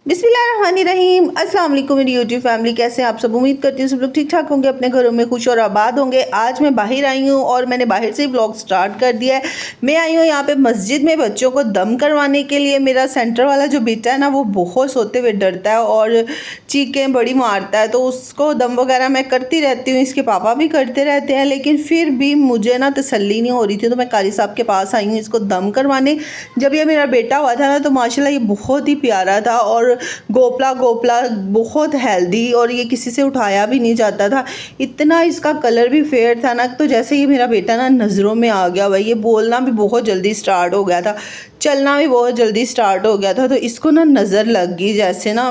बिस्मिल्लाहिर्रहमानिर्रहीम। अस्सलाम वालेकुम मेरी यूट्यूब फैमिली, कैसे हैं आप सब। उम्मीद करती हूँ सब लोग ठीक ठाक होंगे, अपने घरों में खुश और आबाद होंगे। आज मैं बाहर आई हूँ और मैंने बाहर से ही व्लॉग स्टार्ट कर दिया है। मैं आई हूँ यहाँ पे मस्जिद में बच्चों को दम करवाने के लिए। मेरा सेंटर वाला जो बेटा है ना, वो बहुत सोते हुए डरता है और चीखें बड़ी मारता है, तो उसको दम वगैरह मैं करती रहती हूँ, इसके पापा भी करते रहते हैं, लेकिन फिर भी मुझे ना तसल्ली नहीं हो रही थी, तो मैं कारी साहब के पास आई हूँ इसको दम करवाने। जब ये मेरा बेटा हुआ था ना, तो माशाल्लाह ये बहुत ही प्यारा था और गोपला गोपला, बहुत हेल्दी, और ये किसी से उठाया भी नहीं जाता था। इतना इसका कलर भी फेयर था ना, तो जैसे ये मेरा बेटा ना नज़रों में आ गया, भाई ये बोलना भी बहुत जल्दी स्टार्ट हो गया था, चलना भी बहुत जल्दी स्टार्ट हो गया था। तो इसको ना नज़र लग गई, जैसे ना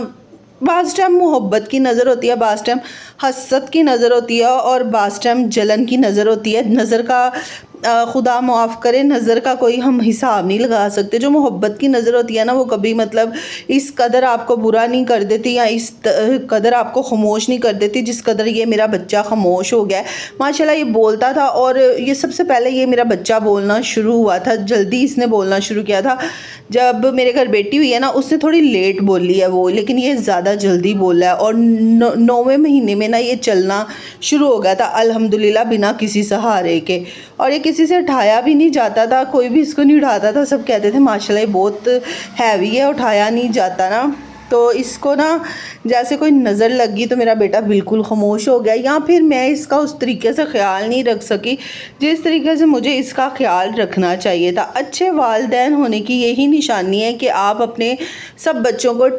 बाज़ टाइम मोहब्बत की नज़र होती है, बाज़ टाइम हसद की नज़र होती है और बाज़ टाइम जलन की नज़र होती है। नज़र का खुदा माफ़ करे, नज़र का कोई हम हिसाब नहीं लगा सकते। जो मोहब्बत की नज़र होती है ना, वो कभी मतलब इस कदर आपको बुरा नहीं कर देती या इस कदर आपको खामोश नहीं कर देती जिस कदर ये मेरा बच्चा खामोश हो गया है। माशाल्लाह ये बोलता था, और ये सबसे पहले ये मेरा बच्चा बोलना शुरू हुआ था, जल्दी इसने बोलना शुरू किया था। जब मेरे घर बेटी हुई है ना, उसने थोड़ी लेट बोली है वो, लेकिन ये ज़्यादा जल्दी बोला है, और 9वें महीने में ना ये चलना शुरू हो गया था अल्हम्दुलिल्लाह, बिना किसी सहारे के। और ये किसी से उठाया भी नहीं जाता था, कोई भी इसको नहीं उठाता था, सब कहते थे माशाल्लाह ये बहुत हैवी है, उठाया नहीं जाता ना। तो इसको ना जैसे कोई नज़र लगी तो मेरा बेटा बिल्कुल खामोश हो गया, या फिर मैं इसका उस तरीके से ख्याल नहीं रख सकी जिस तरीके से मुझे इसका ख्याल रखना चाहिए था। अच्छे वालिदैन होने की यही निशानी है कि आप अपने सब बच्चों को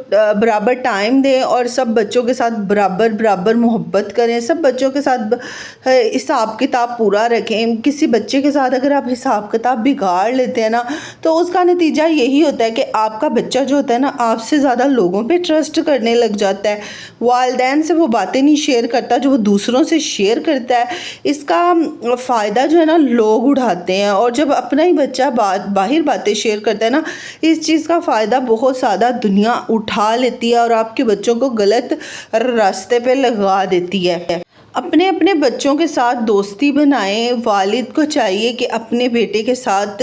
बराबर टाइम दें और सब बच्चों के साथ बराबर मोहब्बत करें, सब बच्चों के साथ हिसाब किताब पूरा रखें। किसी बच्चे के साथ अगर आप हिसाब किताब बिगाड़ लेते हैं ना, तो उसका नतीजा यही होता है कि आपका बच्चा जो होता है ना, आपसे ज़्यादा लोगों पे ट्रस्ट करने लग जाता है, वालिदैन से वो बातें नहीं शेयर करता जो वो दूसरों से शेयर करता है। इसका फ़ायदा जो है ना लोग उठाते हैं, और जब अपना ही बच्चा बाहर बातें शेयर करता है ना, इस चीज़ का फ़ायदा बहुत ज़्यादा दुनिया उठा लेती है और आपके बच्चों को गलत रास्ते पे लगा देती है। अपने अपने बच्चों के साथ दोस्ती बनाएं। वालिद को चाहिए कि अपने बेटे के साथ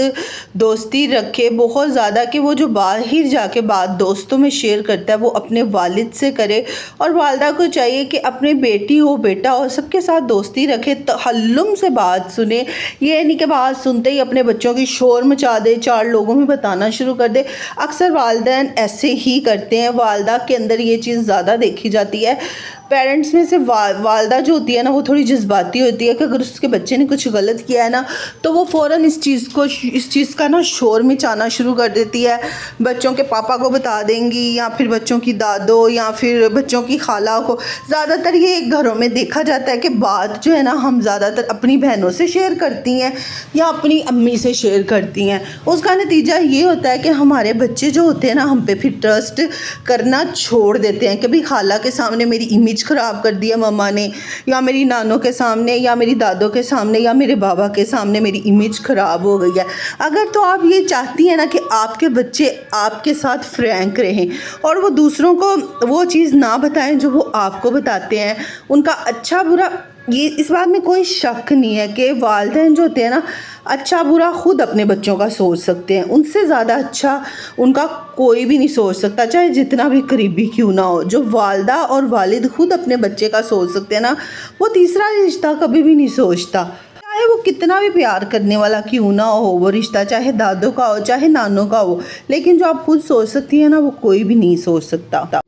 दोस्ती रखे बहुत ज़्यादा, कि वो जो बाहर जाके बात दोस्तों में शेयर करता है वो अपने वालिद से करे, और वालदा को चाहिए कि अपने बेटी हो बेटा हो सबके साथ दोस्ती रखे, तहल्लुम से बात सुने। ये नहीं कि बात सुनते ही अपने बच्चों की शोर मचा दे, 4 लोगों में बताना शुरू कर दे। अक्सर वालिदैन ऐसे ही करते हैं, वालदा के अंदर ये चीज़ ज़्यादा देखी जाती है। पेरेंट्स में से वालदा जो होती है ना, वो थोड़ी जज्बाती होती है कि अगर उसके बच्चे ने कुछ गलत किया है ना, तो वो फ़ौरन इस चीज़ का ना शोर मचाना शुरू कर देती है। बच्चों के पापा को बता देंगी, या फिर बच्चों की दादो, या फिर बच्चों की खाला को। ज़्यादातर ये घरों में देखा जाता है कि बात जो है ना, हम ज़्यादातर अपनी बहनों से शेयर करती हैं या अपनी अम्मी से शेयर करती हैं। उसका नतीजा ये होता है कि हमारे बच्चे जो होते हैं ना, हम पे फिर ट्रस्ट करना छोड़ देते हैं। कभी खाला के सामने मेरी इमेज ख़राब कर दिया मम्मा ने, या मेरी नानों के सामने, या मेरी दादों के सामने, या मेरे बाबा के सामने मेरी इमेज ख़राब हो गई है। अगर तो आप ये चाहती हैं ना कि आपके बच्चे आपके साथ फ्रैंक रहें और वो दूसरों को वो चीज़ ना बताएं जो वो आपको बताते हैं, उनका अच्छा बुरा, ये इस बात में कोई शक नहीं है कि वालिदैन जो होते हैं ना, अच्छा बुरा खुद अपने बच्चों का सोच सकते हैं। उनसे ज़्यादा अच्छा उनका कोई भी नहीं सोच सकता, चाहे जितना भी करीबी क्यों ना हो। जो वालदा और वालिद खुद अपने बच्चे का सोच सकते हैं ना, वो तीसरा रिश्ता कभी भी नहीं सोचता, चाहे वो कितना भी प्यार करने वाला क्यों ना हो वो रिश्ता, चाहे दादों का हो चाहे नानों का हो। लेकिन जो आप खुद सोच सकती हैं ना, वो कोई भी नहीं सोच सकता।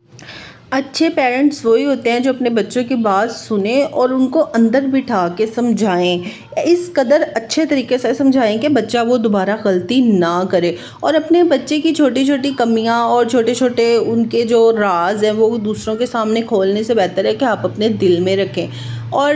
अच्छे पेरेंट्स वही होते हैं जो अपने बच्चों की बात सुने और उनको अंदर बिठा के समझाएं, इस कदर अच्छे तरीके से समझाएं कि बच्चा वो दोबारा गलती ना करे, और अपने बच्चे की छोटी छोटी कमियां और छोटे छोटे उनके जो राज हैं वो दूसरों के सामने खोलने से बेहतर है कि आप अपने दिल में रखें। और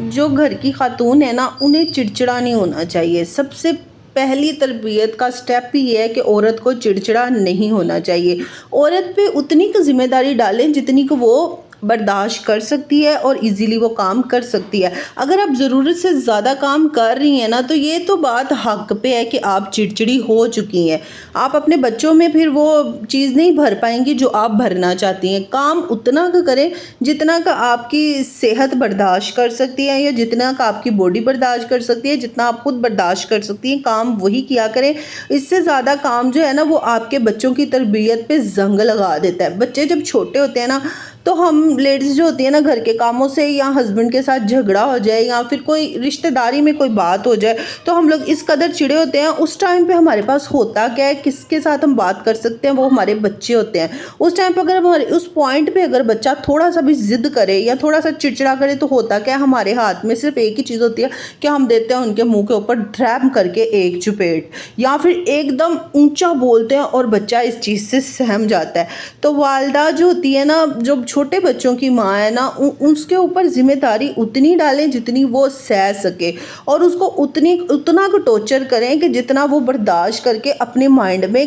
जो घर की खातून है ना, उन्हें चिड़चिड़ा नहीं होना चाहिए। सबसे पहली तरबियत का स्टेप ही ये है कि औरत को चिड़चिड़ा नहीं होना चाहिए। औरत पे उतनी की जिम्मेदारी डालें जितनी को वो برداشت کر سکتی ہے اور ایزیلی وہ کام کر سکتی ہے۔ اگر آپ ضرورت سے زیادہ کام کر رہی ہیں نا تو یہ تو بات حق پہ ہے کہ آپ چڑچڑی ہو چکی ہیں۔ آپ اپنے بچوں میں پھر وہ چیز نہیں بھر پائیں گی جو آپ بھرنا چاہتی ہیں۔ کام اتنا کا کریں جتنا کا آپ کی صحت برداشت کر سکتی ہے یا جتنا کا آپ کی باڈی برداشت کر سکتی ہے، جتنا آپ خود برداشت کر سکتی ہیں، کام وہی کیا کریں۔ اس سے زیادہ کام جو ہے نا وہ آپ کے بچوں کی تربیت پہ زنگ لگا دیتا ہے۔ بچے جب چھوٹے ہوتے ہیں نا تو ہم لیڈیز جو ہوتی ہیں نا گھر کے کاموں سے یا ہسبینڈ کے ساتھ جھگڑا ہو جائے یا پھر کوئی رشتہ داری میں کوئی بات ہو جائے تو ہم لوگ اس قدر چڑے ہوتے ہیں۔ اس ٹائم پہ ہمارے پاس ہوتا کیا ہے، کس کے ساتھ ہم بات کر سکتے ہیں، وہ ہمارے بچے ہوتے ہیں۔ اس ٹائم پہ اگر ہمارے اس پوائنٹ پہ اگر بچہ تھوڑا سا بھی ضد کرے یا تھوڑا سا چڑچڑا کرے تو ہوتا کیا ہے، ہمارے ہاتھ میں صرف ایک ہی چیز ہوتی ہے کہ ہم دیتے ہیں ان کے منہ کے اوپر ڈھرام کر کے ایک چپیٹ، یا پھر ایک دم اونچا بولتے ہیں اور بچہ اس چیز سے سہم جاتا ہے۔ تو والدہ جو ہوتی ہے نا، جو چھوٹے بچوں کی ماں ہے نا، اس کے اوپر ذمہ داری اتنی ڈالیں جتنی وہ سہ سکے، اور اس کو اتنا کو ٹارچر کریں کہ جتنا وہ برداشت کر کے اپنے مائنڈ میں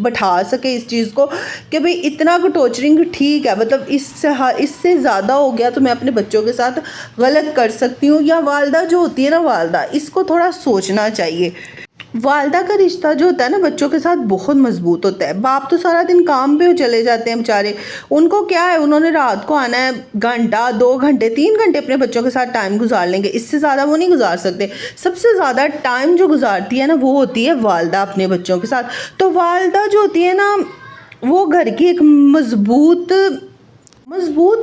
بٹھا سکے اس چیز کو کہ بھئی اتنا کو ٹارچرنگ ٹھیک ہے، مطلب اس سے زیادہ ہو گیا تو میں اپنے بچوں کے ساتھ غلط کر سکتی ہوں۔ یا والدہ جو ہوتی ہے نا، والدہ اس کو تھوڑا سوچنا چاہیے۔ والدہ کا رشتہ جو ہوتا ہے نا بچوں کے ساتھ بہت مضبوط ہوتا ہے۔ باپ تو سارا دن کام پہ چلے جاتے ہیں بیچارے، ان کو کیا ہے، انہوں نے رات کو آنا ہے، گھنٹہ 2 گھنٹے 3 گھنٹے اپنے بچوں کے ساتھ ٹائم گزار لیں گے، اس سے زیادہ وہ نہیں گزار سکتے۔ سب سے زیادہ ٹائم جو گزارتی ہے نا وہ ہوتی ہے والدہ اپنے بچوں کے ساتھ۔ تو والدہ جو ہوتی ہے نا وہ گھر کی ایک مضبوط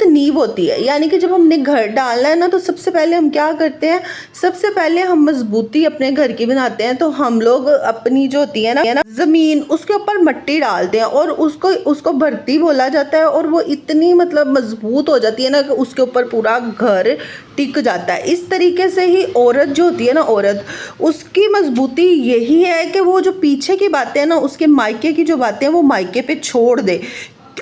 نیو ہوتی ہے، یعنی کہ جب ہم نے گھر ڈالنا ہے نا تو سب سے پہلے ہم کیا کرتے ہیں، سب سے پہلے ہم مضبوطی اپنے گھر کی بناتے ہیں۔ تو ہم لوگ اپنی جو ہوتی ہے نا زمین، اس کے اوپر مٹی ڈالتے ہیں اور اس کو بھرتی بولا جاتا ہے، اور وہ اتنی مطلب مضبوط ہو جاتی ہے نا کہ اس کے اوپر پورا گھر ٹک جاتا ہے۔ اس طریقے سے ہی عورت جو ہوتی ہے نا، عورت اس کی مضبوطی یہی ہے کہ وہ جو پیچھے کی باتیں ہیں نا، اس کے مائکے کی جو باتیں ہیں وہ مائکے پہ چھوڑ دے۔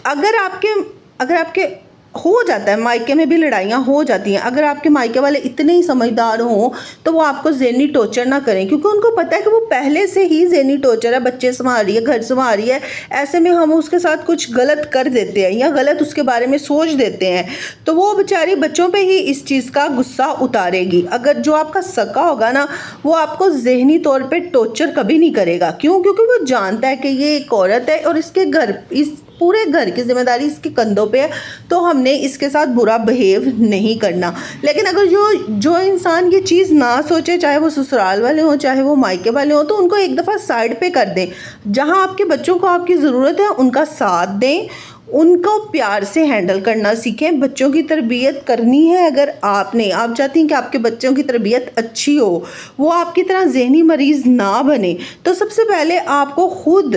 اگر آپ کے ہو جاتا ہے، مائکے میں بھی لڑائیاں ہو جاتی ہیں، اگر آپ کے مائکے والے اتنے ہی سمجھدار ہوں تو وہ آپ کو ذہنی ٹارچر نہ کریں، کیونکہ ان کو پتہ ہے کہ وہ پہلے سے ہی ذہنی ٹارچر ہے، بچے سنبھال رہی ہے، گھر سنبھال رہی ہے، ایسے میں ہم اس کے ساتھ کچھ غلط کر دیتے ہیں یا غلط اس کے بارے میں سوچ دیتے ہیں تو وہ بیچاری بچوں پہ ہی اس چیز کا غصہ اتارے گی۔ اگر جو آپ کا سکا ہوگا نا وہ آپ کو ذہنی طور پہ ٹارچر کبھی نہیں کرے گا، کیونکہ وہ جانتا ہے کہ یہ ایک عورت ہے اور اس پورے گھر کی ذمہ داری اس کے کندھوں پہ ہے، تو ہم نے اس کے ساتھ برا بہیو نہیں کرنا۔ لیکن اگر جو انسان یہ چیز نہ سوچے، چاہے وہ سسرال والے ہوں چاہے وہ مائکے والے ہوں، تو ان کو ایک دفعہ سائڈ پہ کر دیں۔ جہاں آپ کے بچوں کو آپ کی ضرورت ہے ان کا ساتھ دیں، ان کو پیار سے ہینڈل کرنا سیکھیں۔ بچوں کی تربیت کرنی ہے اگر آپ چاہتی ہیں کہ آپ کے بچوں کی تربیت اچھی ہو، وہ آپ کی طرح ذہنی مریض نہ بنے، تو سب سے پہلے آپ کو خود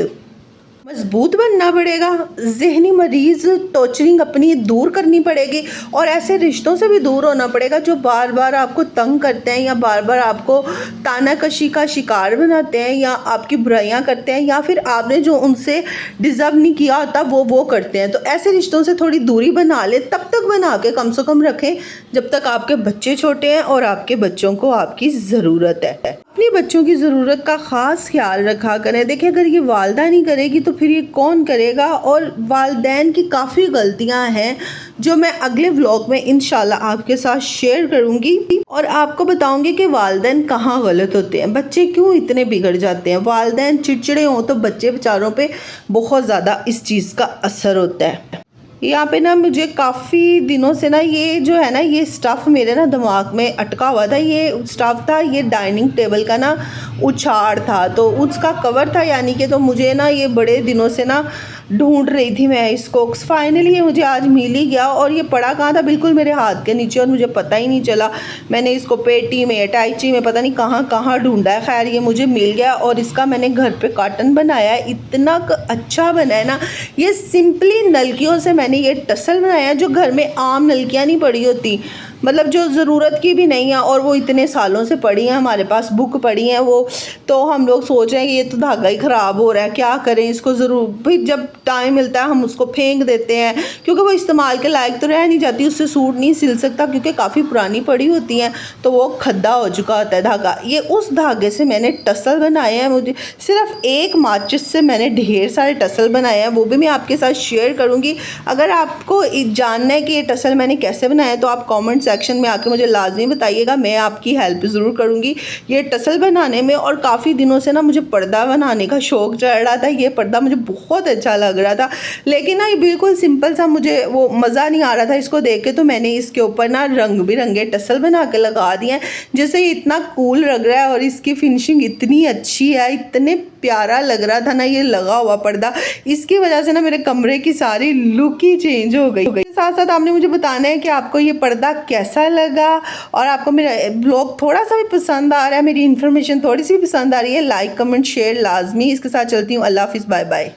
مضبوط بننا پڑے گا، ذہنی مریض ٹارچرنگ اپنی دور کرنی پڑے گی، اور ایسے رشتوں سے بھی دور ہونا پڑے گا جو بار بار آپ کو تنگ کرتے ہیں یا بار بار آپ کو تانا کشی کا شکار بناتے ہیں یا آپ کی برائیاں کرتے ہیں، یا پھر آپ نے جو ان سے ڈیزرو نہیں کیا ہوتا وہ کرتے ہیں۔ تو ایسے رشتوں سے تھوڑی دوری بنا لیں، تب تک بنا کے کم سے کم رکھیں جب تک آپ کے بچے چھوٹے ہیں اور آپ کے بچوں کو آپ کی ضرورت ہے۔ اپنی بچوں کی ضرورت کا خاص خیال رکھا کریں۔ دیکھیں اگر یہ والدہ نہیں کرے گی تو پھر یہ کون کرے گا؟ اور والدین کی کافی غلطیاں ہیں جو میں اگلے ولاگ میں انشاءاللہ آپ کے ساتھ شیئر کروں گی، اور آپ کو بتاؤں گی کہ والدین کہاں غلط ہوتے ہیں، بچے کیوں اتنے بگڑ جاتے ہیں۔ والدین چڑچڑے ہوں تو بچے بیچاروں پہ بہت زیادہ اس چیز کا اثر ہوتا ہے۔ یہاں پہ نا مجھے کافی دنوں سے نا یہ جو ہے نا یہ اسٹف میرے نا دماغ میں اٹکا ہوا تھا۔ یہ اسٹف تھا، یہ ڈائننگ ٹیبل کا نا اچھاڑ تھا، تو اس کا کور تھا، یعنی کہ تو مجھے نا یہ بڑے دنوں سے نا ڈھونڈ رہی تھی میں اس کو، فائنلی یہ مجھے آج مل ہی گیا، اور یہ پڑا کہاں تھا، بالکل میرے ہاتھ کے نیچے، اور مجھے پتہ ہی نہیں چلا۔ میں نے اس کو پیٹی میں اٹیچی میں پتہ نہیں کہاں ڈھونڈا ہے، خیر یہ مجھے مل گیا، اور اس کا میں نے گھر پہ کارٹن بنایا ہے، اتنا اچھا بنا ہے نا۔ یہ سمپلی نلکیوں سے میں نے یہ ٹسل بنایا ہے، جو گھر میں عام نلکیاں نہیں پڑی ہوتی، मतलब जो ज़रूरत की भी नहीं है, और वो इतने सालों से पड़ी हैं हमारे पास, बुक पड़ी हैं वो, तो हम लोग सोच रहे हैं कि ये तो धागा ही ख़राब हो रहा है, क्या करें इसको। ज़रूर फिर जब टाइम मिलता है हम उसको फेंक देते हैं, क्योंकि वो इस्तेमाल के लायक तो रह नहीं जाती, उससे सूट नहीं सिल सकता क्योंकि काफ़ी पुरानी पड़ी होती हैं, तो वो खद्दा हो चुका होता है धागा। ये उस धागे से मैंने टसल बनाए हैं, मुझे सिर्फ एक माचिस से मैंने ढेर सारे टसल बनाए हैं, वो भी मैं आपके साथ शेयर करूँगी। अगर आपको जानना है कि ये टसल मैंने कैसे बनाए तो आप कमेंट सेक्शन में आके मुझे लाजमी बताइएगा, मैं आपकी हेल्प ज़रूर करूँगी ये टसल बनाने में। और काफ़ी दिनों से ना मुझे पर्दा बनाने का शौक़ चढ़ रहा था, ये पर्दा मुझे बहुत अच्छा लग रहा था, लेकिन ना ये बिल्कुल सिंपल सा, मुझे वो मज़ा नहीं आ रहा था इसको देख के, तो मैंने इसके ऊपर ना रंग बिरंगे टसल बना के लगा दिए हैं, जिससे इतना कूल लग रहा है और इसकी फिनिशिंग इतनी अच्छी है, इतने प्यारा लग रहा था ना ये लगा हुआ पर्दा। इसकी वजह से ना मेरे कमरे की सारी लुक ही चेंज हो गई। साथ साथ आपने मुझे बताना है कि आपको ये पर्दा कैसा लगा, और आपको मेरा ब्लॉग थोड़ा सा भी पसंद आ रहा है, मेरी इन्फॉर्मेशन थोड़ी सी भी पसंद आ रही है, लाइक कमेंट शेयर लाजमी। इसके साथ चलती हूँ, अल्लाह हाफिज़, बाय बाय।